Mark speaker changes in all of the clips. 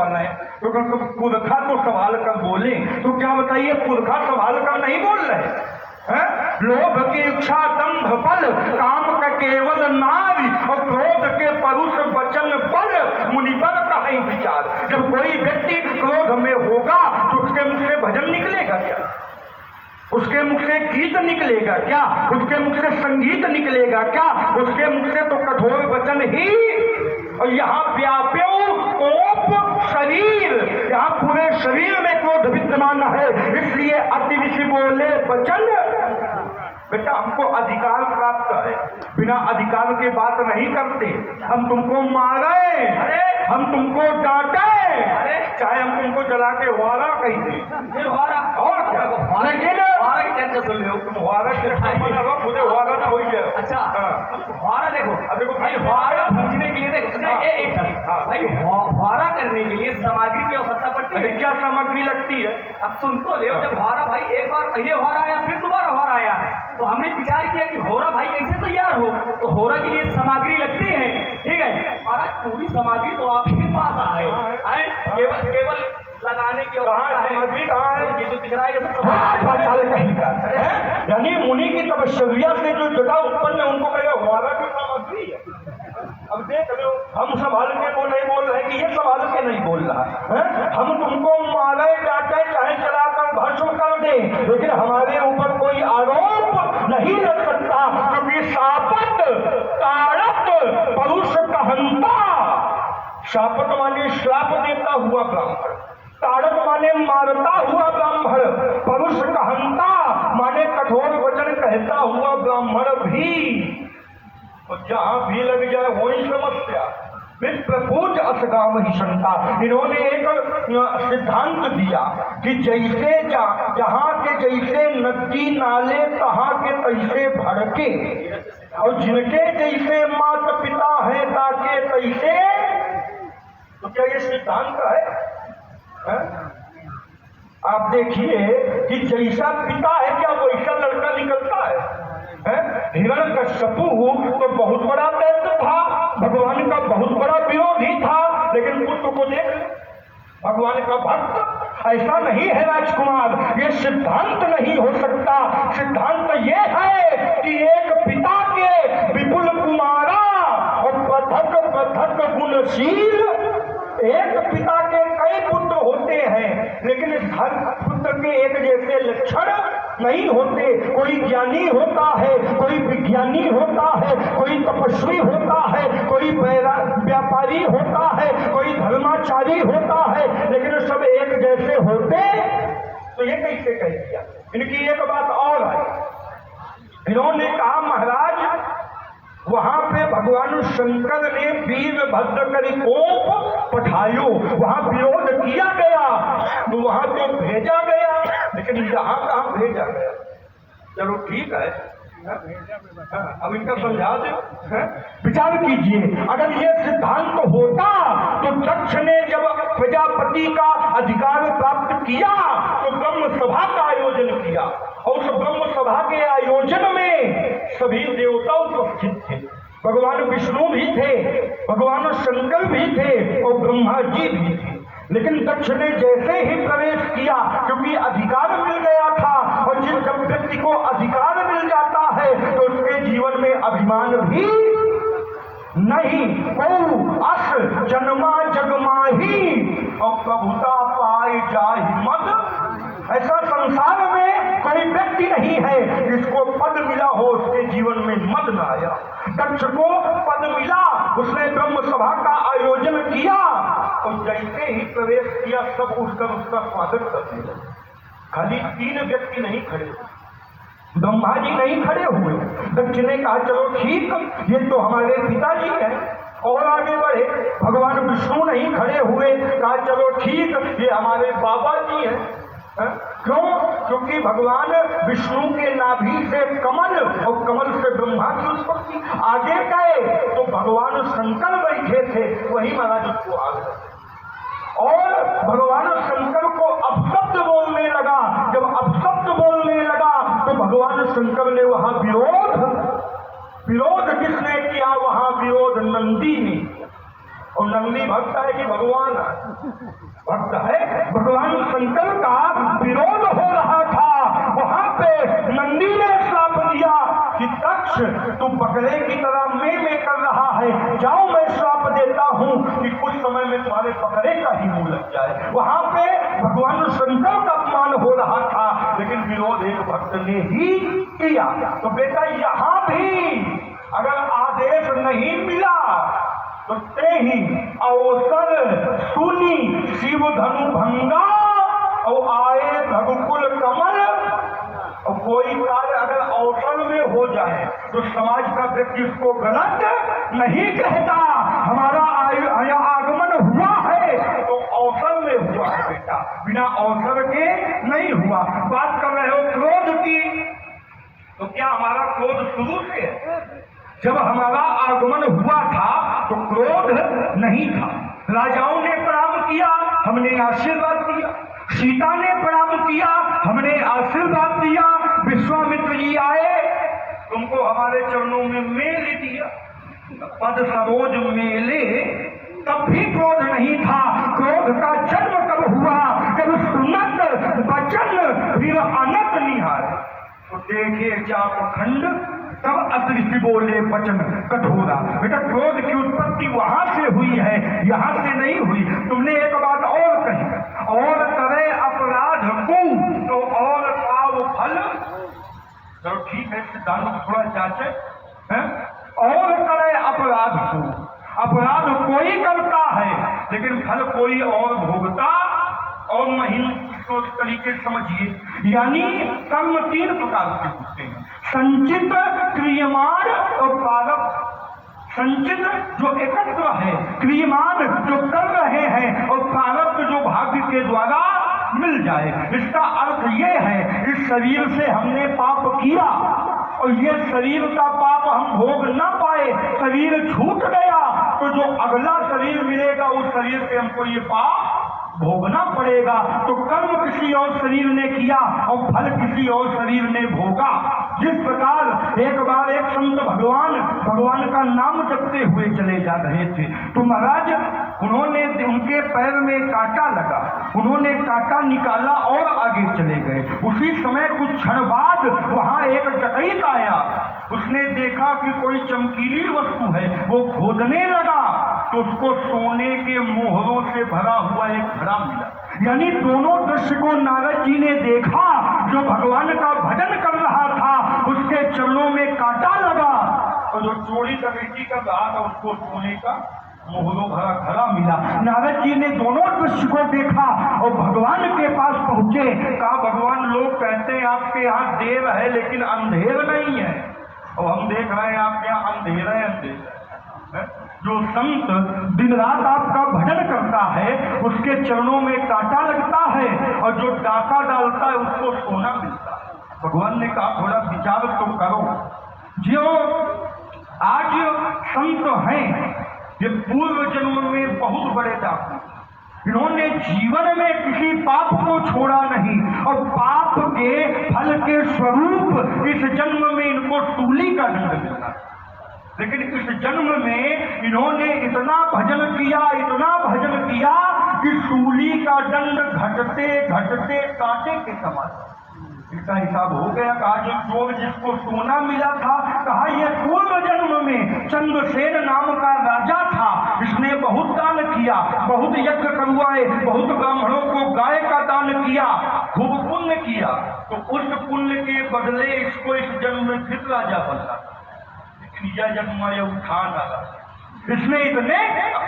Speaker 1: वाला है। तो पुरखा तो सवाल कर बोले, तो क्या बताइए पुरखा सवाल कर नहीं बोल रहे हैं? लोभ की इच्छा दंभ बल, काम का केवल नारी, और क्रोध के परुष वचन बल, मुनिवर का है विचार। जब कोई व्यक्ति क्रोध में होगा तो उसके मुख से भजन निकलेगा क्या? उसके मुख से गीत निकलेगा क्या? उसके मुख से संगीत निकलेगा क्या? उसके मुख से तो कठोर वचन ही। और यहाँ व्याप्यो कोप शरीर, यहाँ पूरे शरीर में क्रोध विद्यमान है, इसलिए अति ऋषि बोले वचन। बेटा हमको अधिकार प्राप्त है, बिना अधिकार के बात नहीं करते। हम तुमको मारे, हम तुमको डांटे, चाहे हम तुमको जला के वारा कही दे, और क्या लेकिन तुम वारा मुझे वारा ना हो जाए। अच्छा वारा देखो, अब देखो भाई वारा पूछने के लिए भाई वारा करने के लिए सामग्री की आवश्यकता पड़ती है। क्या सामग्री लगती है? अब सुन तो ले, जब वारा भाई एक बार पहले वारा आया फिर दोबारा वारा आया, तो हमने विचार किया कि होरा भाई कैसे तैयार हो, तो होरा के लिए सामग्री लगती है, ठीक है। और आज पूरी सामग्री तो आपके पास आए, केवल लगाने की सामग्री कहाँ है? ये तो दिख रहा है, यानी मुनि की तपस्या से जो जटा उत्पन्न है उनको कहेगा वारा की सामग्री है। अब देख लो, हम संभाल के वो नहीं बोल रहे कि ये संभाल के नहीं बोल रहा है। हम तुमको मारे डांटे चाहे चलाकर भस्म कर दे, लेकिन हमारे ऊपर कोई आरोप नहीं लग सकता, क्योंकि शापत ताड़त परुष कहंता। शापत माने श्राप देता हुआ ब्राह्मण, ताड़त माने मारता हुआ ब्राह्मण, परुष कहंता माने कठोर वचन कहता हुआ ब्राह्मण भी। और जहां भी लग जाए वही समस्या। विप्रपूज असगाम ही शंका। इन्होंने एक सिद्धांत दिया कि जैसे जहां के जैसे नदी नाले तहां के तैसे भड़के, और जिनके जैसे माता पिता है ताके तैसे। तो क्या ये सिद्धांत है? आप देखिए कि जैसा पिता है क्या वैसा लड़का निकलता है। हिरण्यकश्यपु तो बहुत बड़ा दैत्य था, भगवान का बहुत बड़ा विरोधी था, लेकिन पुत्र को देख भगवान का भक्त। ऐसा नहीं है राजकुमार, ये सिद्धांत नहीं हो सकता। सिद्धांत ये है कि एक पिता के विपुल कुमारा और पथक पथक गुणशील। एक पिता के कई पुत्र होते हैं, लेकिन हर पुत्र के एक जैसे लक्षण नहीं होते। कोई ज्ञानी होता है, कोई विज्ञानी होता है, कोई तपस्वी होता है, कोई व्यापारी होता है, कोई धर्माचारी होता है, लेकिन सब एक जैसे होते। तो ये कैसे कह दिया? इनकी एक बात और है, इन्होंने कहा महाराज वहां पे भगवान शंकर ने वीरभद्र करी कोप पठायो, वहां विरोध किया गया, तो वहां तो भेजा गया, लेकिन यहाँ कहाँ भेजा गया? चलो ठीक है, अब इनका समझा दे। विचार कीजिए, अगर ये सिद्धांत होता तो दक्ष ने जब प्रजापति का अधिकार प्राप्त किया तो ब्रह्म सभा का आयोजन किया, और उस ब्रह्म सभा के आयोजन में सभी देवता उपस्थित थे। भगवान विष्णु भी थे, भगवान शंकर भी थे, और ब्रह्मा जी भी थे। लेकिन दक्ष ने जैसे ही प्रवेश किया, क्योंकि अधिकार मिल गया था, और जिस जब व्यक्ति को अधिकार मिल जाता है तो उसके जीवन में अभिमान भी नहीं। को अस जन्मा जगमाही और प्रभुता पाई जाहि मद। ऐसा संसार में कोई व्यक्ति नहीं है जिसको पद मिला हो उसके जीवन में मद न आया। दक्ष को पद मिला, उसने ब्रह्म सभा का आयोजन किया, और जैसे ही प्रवेश किया सब उठकर उसका स्वागत करने लगे। खाली 3 व्यक्ति नहीं खड़े हुए, ब्रह्मा जी नहीं खड़े हुए। दक्ष ने कहा चलो ठीक, ये तो हमारे पिताजी हैं, और आगे बढ़े। भगवान विष्णु नहीं खड़े हुए, कहा चलो ठीक, ये हमारे बाबा जी हैं। क्यों? क्योंकि भगवान विष्णु के नाभि से कमल, और कमल से ब्रह्मा की उत्पत्ति। आगे गए तो भगवान शंकर बैठे थे, वही महाराज उसको आ गए, और भगवान शंकर को अपशब्द बोलने लगा। जब अपशब्द बोलने लगा तो भगवान शंकर ने वहां विरोध किसने किया? वहां विरोध नंदी ने। और नंदी भक्त है कि भगवान भक्त है? भगवान शंकर का विरोध हो रहा था, वहां पे नंदी ने श्राप दिया कि दक्ष तू बकरे की तरह में कर रहा है, जाओ मैं श्राप देता हूं कि कुछ समय में तुम्हारे बकरे का ही मुंह लग जाए। वहां पे भगवान शंकर का अपमान हो रहा था, लेकिन विरोध एक भक्त ने ही किया। तो बेटा यहां भी अगर आदेश नहीं मिला तो ते ही अवसर सुनी शिव धनु भंगा और आए भगकुल कमल। और कोई कार्य अगर अवसर में हो जाए तो समाज का व्यक्ति उसको गलत नहीं कहता। हमारा आगमन हुआ है तो अवसर में हुआ है बेटा, बिना अवसर के नहीं हुआ। बात कर रहे हो क्रोध की, तो क्या हमारा क्रोध शुरू से है? जब हमारा आगमन हुआ था तो क्रोध नहीं था। राजाओं ने प्रणाम किया, हमने आशीर्वाद दिया। सीता ने प्रणाम किया, हमने आशीर्वाद दिया। विश्वामित्र जी आए, तुमको हमारे चरणों में मेल दिया। पद सरोज मेले, तब भी क्रोध नहीं था। क्रोध का जन्म कब हुआ? जब सुनत वचन फिर अनत निहार, तो देखे चाप खंड तब अदृश्य बोले वचन कठोरा। बेटा क्रोध की उत्पत्ति वहां से हुई है, यहां से नहीं हुई। तुमने एक बात और कही, और करे अपराध को तो और पाव फल। चलो ठीक है, सिद्धांत थोड़ा जांचे हैं। और करे अपराध को, अपराध कोई करता है लेकिन फल कोई और भोगता। और महीन सोच तरीके समझिए, यानी कर्म 3 प्रकार के होते हैं, संचित, क्रियमान और प्रारब्ध। संचित जो एकत्र है, क्रियमान जो कर रहे हैं, और प्रारब्ध जो भाग्य के द्वारा मिल जाए। इसका अर्थ ये है, इस शरीर से हमने पाप किया और ये शरीर का पाप हम भोग ना पाए, शरीर छूट गया, तो जो अगला शरीर मिलेगा उस शरीर से हमको ये पाप भोगना पड़ेगा। तो कर्म किसी और शरीर ने किया और फल किसी और शरीर ने भोगा। जिस प्रकार एक बार एक संत भगवान का नाम जपते हुए चले जा रहे थे, तो महाराज उन्होंने, उनके पैर में कांटा लगा, उन्होंने कांटा निकाला और आगे चले गए। उसी समय कुछ क्षण बाद वहां एक डकैत आया, उसने देखा कि कोई चमकीली वस्तु है, वो खोदने लगा तो उसको सोने के मोहरों से भरा हुआ एक घड़ा मिला। यानी दोनों दृश्य को नारद जी ने देखा। जो भगवान का भजन कर रहा था उसके चरणों में कांटा लगा, और जो चोरी डकैती कर रहा था उसको सोने का मोहरों भरा घड़ा मिला। नारद जी ने दोनों दृश्य को देखा और भगवान के पास पहुंचे। कहा, भगवान लोग कहते हैं आपके यहाँ देर है लेकिन अंधेर नहीं है, और हम देख रहे हैं आपके यहाँ अंधेरा है। जो संत दिन रात आपका भजन करता है उसके चरणों में कांटा लगता है, और जो डाका डालता है उसको सोना मिलता है। भगवान ने कहा थोड़ा विचार तो करो। जो आज संत हैं ये पूर्व जन्म में बहुत बड़े डाकू, इन्होंने जीवन में किसी पाप को छोड़ा नहीं, और पाप के फल के स्वरूप इस जन्म में इनको सूली का दंड मिला। लेकिन इस जन्म में इन्होंने इतना भजन किया कि सूली का दंड घटते घटते कांटे के समान। इसका हिसाब हो गया। कहा जो जिसको सोना मिला था, कहा यह पूर्व जन्म में चंद्रसेन नाम का राजा था, इसने बहुत दान किया, बहुत यज्ञ करवाए, बहुत ब्राह्मणों को गाय का दान किया, खूब पुण्य किया, तो उस पुण्य के बदले इसको इस जन्म में फिर राजा बनना। लेकिन यह जन्म ये उठा ना, इसने इतने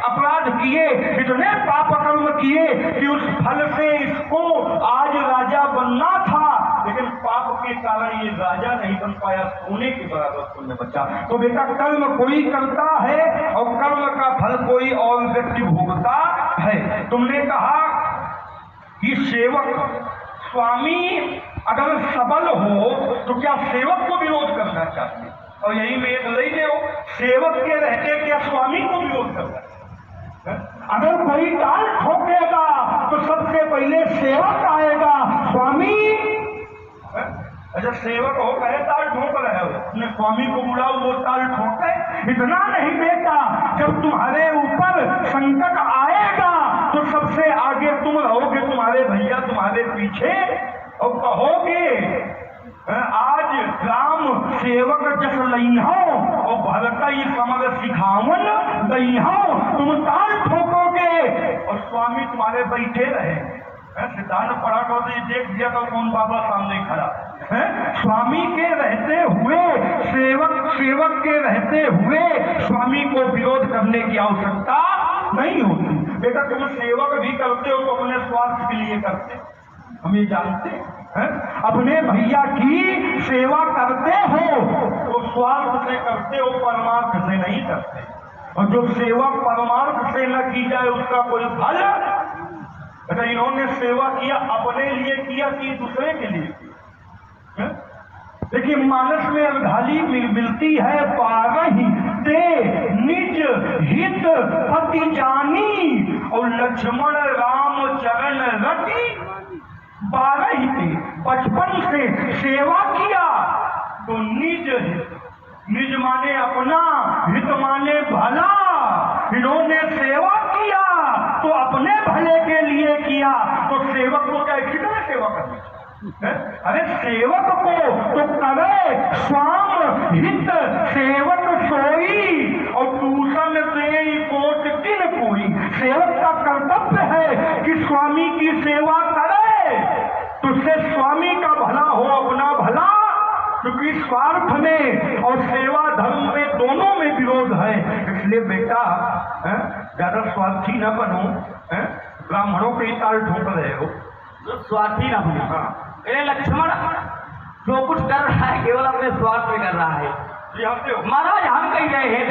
Speaker 1: अपराध किए, इतने पाप कर्म किए कि उस फल से इसको आज राजा बनना था, लेकिन पाप के कारण ये राजा नहीं बन पाया, सोने के बराबर पुण्य बचा। तो बेटा कर्म कोई करता है और कर्म का फल कोई और व्यक्ति भोगता है। तुमने कहा कि सेवक स्वामी अगर सबल हो तो क्या सेवक को विरोध करना चाहिए? और यही में एक ले लो, सेवक के रहते क्या स्वामी को विरोध करना है? अगर कोई टाल ठोकेगा तो सबसे पहले सेवक आएगा, स्वामी। अच्छा सेवक हो कहे ताल ठोक रहे हो, अपने स्वामी को बुलाओ वो ताल ठोके? इतना नहीं बेटा, जब तुम्हारे ऊपर संकट आएगा तो सबसे आगे तुम रहोगे, तुम्हारे भैया तुम्हारे पीछे, और कहोगे आज राम सेवक जस लइहो और भरत ही समर सिखावन दइहो, तुम ताल ठोकोगे और स्वामी तुम्हारे बैठे रहे। सिद्धांत पढ़ा कर देख दिया तो कौन बाबा सामने खड़ा है। स्वामी के रहते हुए सेवक के रहते हुए स्वामी को विरोध करने की आवश्यकता नहीं होती। बेटा तुम सेवक भी करते हो तो अपने स्वार्थ के लिए करते, हम ये जानते हैं। अपने भैया की सेवा करते हो तो स्वार्थ से करते हो, परमार्थ से नहीं करते। और जो सेवा परमार्थ से न की जाए उसका कोई फल। अच्छा इन्होंने सेवा किया अपने लिए किया कि दूसरे के लिए किया। देखिए मानस में अवधाली मिलती है, पारही ते निज हित पति जानी और लक्ष्मण राम चरण रटी। 12 ही थे, बचपन से सेवा किया तो निज हित, निज माने अपना, हित माने भला। इन्होंने सेवा किया तो अपने भले के लिए किया, तो सेवक को क्या कितने सेवा करनी? अरे सेवक को तो करे स्वाम हित सेवक सोई और दूषण दे कोट किन कोई। सेवक का कर्तव्य है कि स्वामी की सेवा करे, तो उससे स्वामी का भला हो, अपना भला। क्योंकि स्वार्थ में और सेवा धर्म में दोनों में विरोध है। इसलिए बेटा ज्यादा स्वार्थी न बनो, ब्राह्मणों के ही ताल ठोक रहे हो,
Speaker 2: स्वार्थी न बनो। अरे लक्ष्मण जो कुछ कर रहा है केवल अपने स्वार्थ में कर रहा है।
Speaker 1: महाराज
Speaker 2: हम कह रहे हैं